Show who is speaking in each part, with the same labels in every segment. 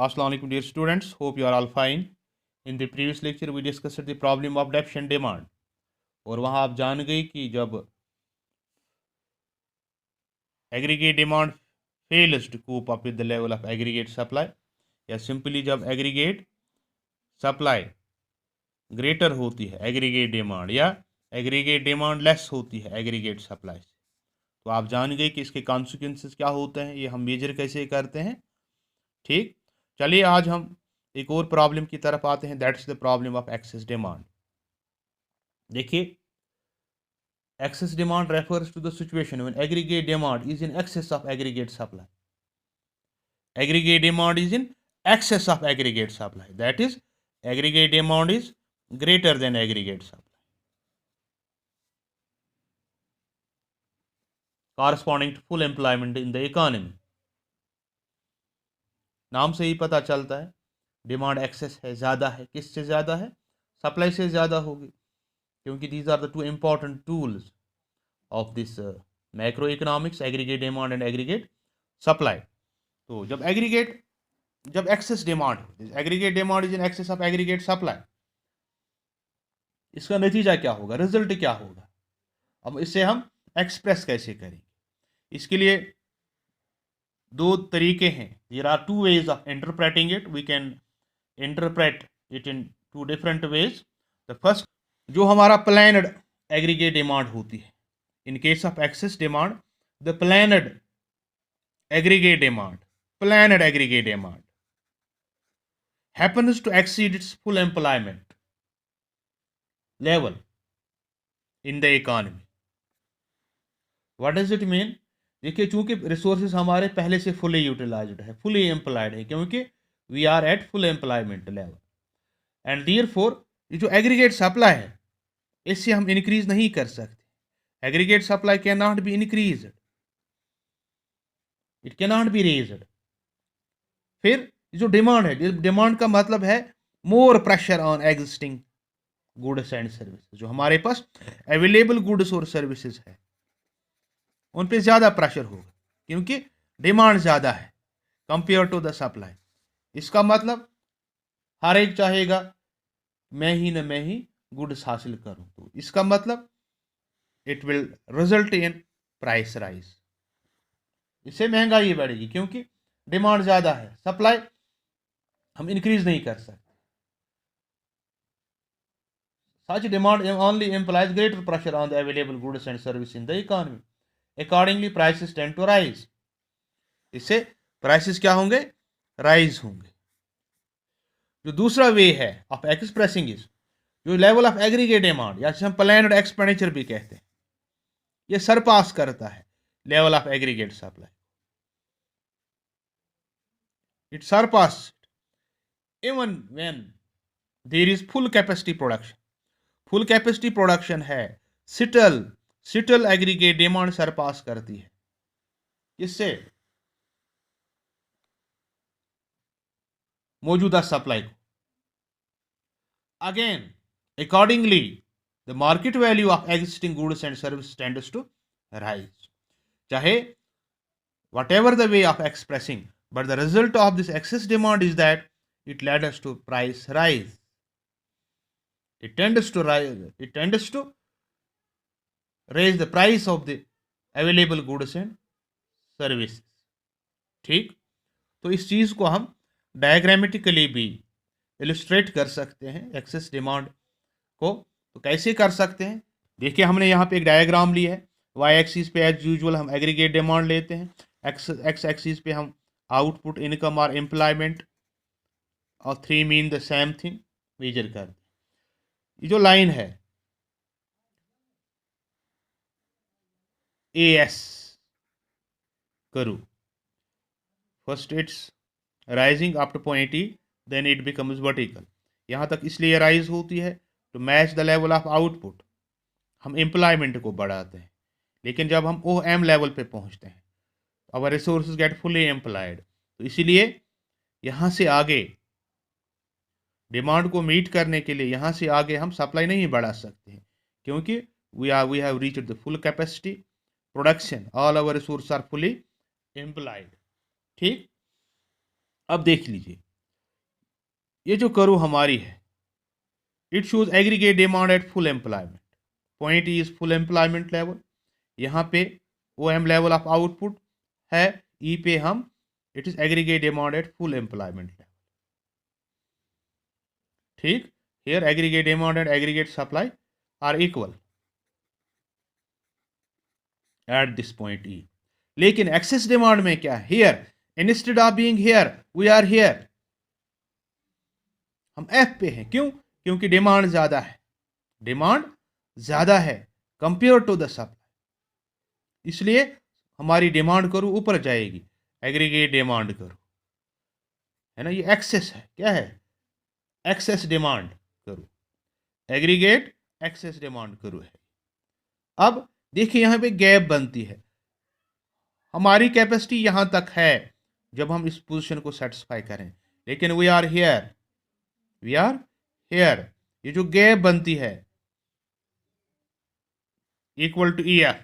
Speaker 1: Assalamu alaikum dear students, hope you are all fine. In the previous lecture we discussed the problem of deficient demand और वहाँ आप जान गई कि जब aggregate demand fails to cope up with the level of aggregate supply या simply जब aggregate supply greater होती है aggregate demand या aggregate demand less होती है aggregate supply से, तो आप जान गए कि इसके consequences क्या होते हैं, ये हम मेजर कैसे करते हैं। ठीक, चलिए आज हम एक और प्रॉब्लम की तरफ आते हैं, that's the problem of excess demand. देखिए, excess demand refers to the situation when aggregate demand is in excess of aggregate supply. Aggregate demand is in excess of aggregate supply, that is aggregate demand is greater than aggregate supply, corresponding to full employment in the economy. नाम से ही पता चलता है demand access है, ज़्यादा है। किससे ज़्यादा है? सप्लाई से ज़्यादा होगी, क्योंकि these are the two important tools of this macro economics, aggregate demand and aggregate supply. तो जब excess demand, aggregate demand is in excess of aggregate supply, इसका नतीजा क्या होगा, रिजल्ट क्या होगा? अब इससे हम एक्सप्रेस कैसे करेंगे? इसके लिए दो तरीके हैं। There are two ways of interpreting it. We can interpret it in two different ways. The first, जो हमारा प्लानड एग्रीगेट डिमांड होती है, in case of excess demand, the planned aggregate demand happens to exceed its full employment level in the economy. What does it mean? देखिए, चूंकि resources हमारे पहले से fully utilised है, फुली एम्प्लॉयड है, क्योंकि we are at full employment level, and therefore ये जो एग्रीगेट सप्लाई है, इससे हम इंक्रीज नहीं कर सकते। Aggregate supply can not be increased, it can not be raised. फिर जो डिमांड है, डिमांड का मतलब है more pressure on existing goods and services. जो हमारे पास अवेलेबल गुड्स और सर्विसेज है, उन पे ज़्यादा प्रेशर होगा, क्योंकि डिमांड ज़्यादा है कंपेयर टू द सप्लाई। इसका मतलब हर एक चाहेगा मैं ही गुड्स हासिल करूं, तो इसका मतलब it will result in price rise. इससे महंगाई बढ़ेगी, क्योंकि डिमांड ज़्यादा है, सप्लाई हम इंक्रीज नहीं कर सकते। Such demand only implies greater pressure on the available goods and services in the economy. Accordingly, prices tend to rise. इससे प्राइसेस क्या होंगे? राइज होंगे। जो दूसरा वे है ऑफ एक्सप्रेसिंग इज, जो लेवल ऑफ एग्रीगेट डिमांड या जिसे हम प्लान्ड एक्सपेंडिचर भी कहते हैं, ये सरपास करता है level of aggregate supply. It surpass even when there is full capacity production. Full capacity production है, सिटल एग्रीगेट डिमांड सरपास करती है। किससे? मौजूदा सप्लाई को। Again accordingly the market value of existing goods and service tends to rise. चाहे whatever the way of expressing, but the result of this excess demand is that it led us to price rise. It tends to raise the price of the available goods and services. ठीक, तो इस चीज को हम diagrammatically भी illustrate कर सकते हैं एक्सेस डिमांड को। तो कैसे कर सकते हैं? देखिए, हमने यहाँ पे एक डायग्राम लिया है। वाई एक्सिस पे एज यूजुअल हम एग्रीगेट डिमांड लेते हैं, एक्स एक्सिस पे हम आउटपुट, इनकम और एम्प्लॉयमेंट, और three mean the same thing measure करते हैं। ये जो लाइन है AS करूँ, first it's rising up to point E, then it becomes vertical. यहाँ तक इसलिए राइज होती है to match the level of output, हम एम्प्लॉयमेंट को बढ़ाते हैं। लेकिन जब हम OM लेवल पे पहुँचते हैं, our resources get fully employed, तो इसीलिए यहाँ से आगे डिमांड को मीट करने के लिए यहाँ से आगे हम सप्लाई नहीं बढ़ा सकते हैं, क्योंकि we have reached the full capacity production, all our resource are fully employed. ठीक, अब देख लीजिए, ये जो कर्व हमारी है, it shows aggregate demand at full employment. Point is full employment level. यहाँ पे OM लेवल ऑफ आउटपुट है, ई पे हम it is aggregate demand at full employment level. ठीक, here aggregate demand and aggregate supply are equal at this point E. लेकिन excess demand में क्या है, here instead of being here we are here, हम F पे हैं। क्यों? क्योंकि डिमांड ज्यादा है, डिमांड ज्यादा है कंपेयर टू द सप्लाई, इसलिए हमारी डिमांड करो ऊपर जाएगी, एग्रीगेट डिमांड करो, है ना। ये एक्सेस है, क्या है, एक्सेस डिमांड करो, एग्रीगेट एक्सेस डिमांड करो है। अब देखिए यहां पे गैप बनती है, हमारी कैपेसिटी यहां तक है जब हम इस पोजीशन को सेटिस्फाई करें, लेकिन we are here, we are here, ये जो गैप बनती है equal to EF,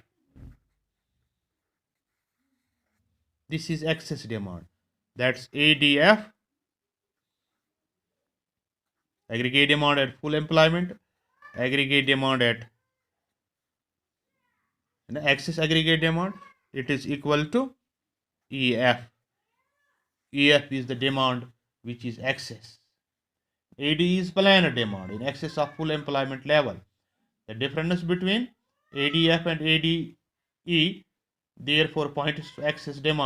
Speaker 1: this is excess demand, that's ADF, aggregate demand at full employment, aggregate demand at excess aggregate demand, it is equal to EF. EF is the demand which is excess. AD is planned demand in excess of full employment level. The difference between ADF and ADE therefore points to excess demand.